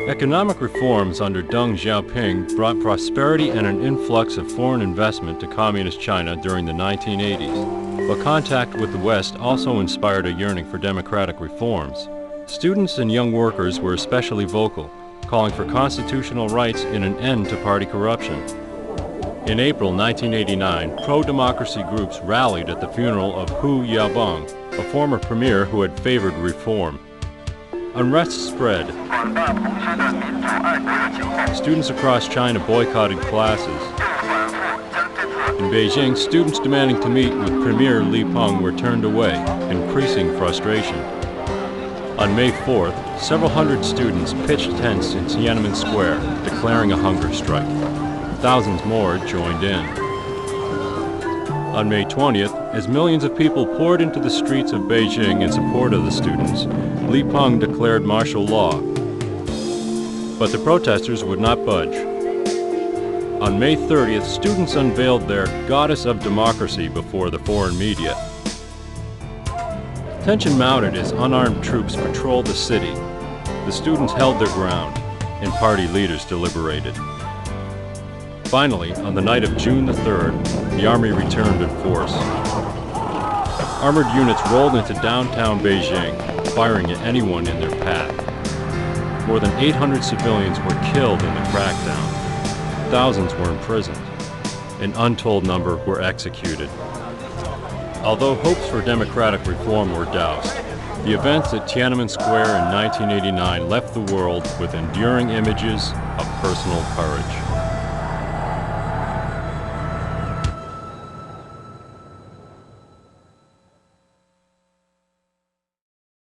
Economic reforms under Deng Xiaoping brought prosperity and an influx of foreign investment to Communist China during the 1980s. But contact with the West also inspired a yearning for democratic reforms. Students and young workers were especially vocal, calling for constitutional rights and an end to party corruption. In April 1989, pro-democracy groups rallied at the funeral of Hu Yaobang, a former premier who had favored reform. Unrest spread. Students across China boycotted classes. In Beijing, students demanding to meet with Premier Li Peng were turned away, increasing frustration. On May 4th, several hundred students pitched tents in Tiananmen Square, declaring a hunger strike. Thousands more joined in. On May 20th, as millions of people poured into the streets of Beijing in support of the students, Li Peng declared martial law. But the protesters would not budge. On May 30th, students unveiled their Goddess of Democracy before the foreign media. Tension mounted as unarmed troops patrolled the city. The students held their ground, and party leaders deliberated. Finally, on the night of June the 3rd, the army returned in force. Armored units rolled into downtown Beijing, firing at anyone in their path. More than 800 civilians were killed in the crackdown. Thousands were imprisoned. An untold number were executed. Although hopes for democratic reform were doused, the events at Tiananmen Square in 1989 left the world with enduring images of personal courage.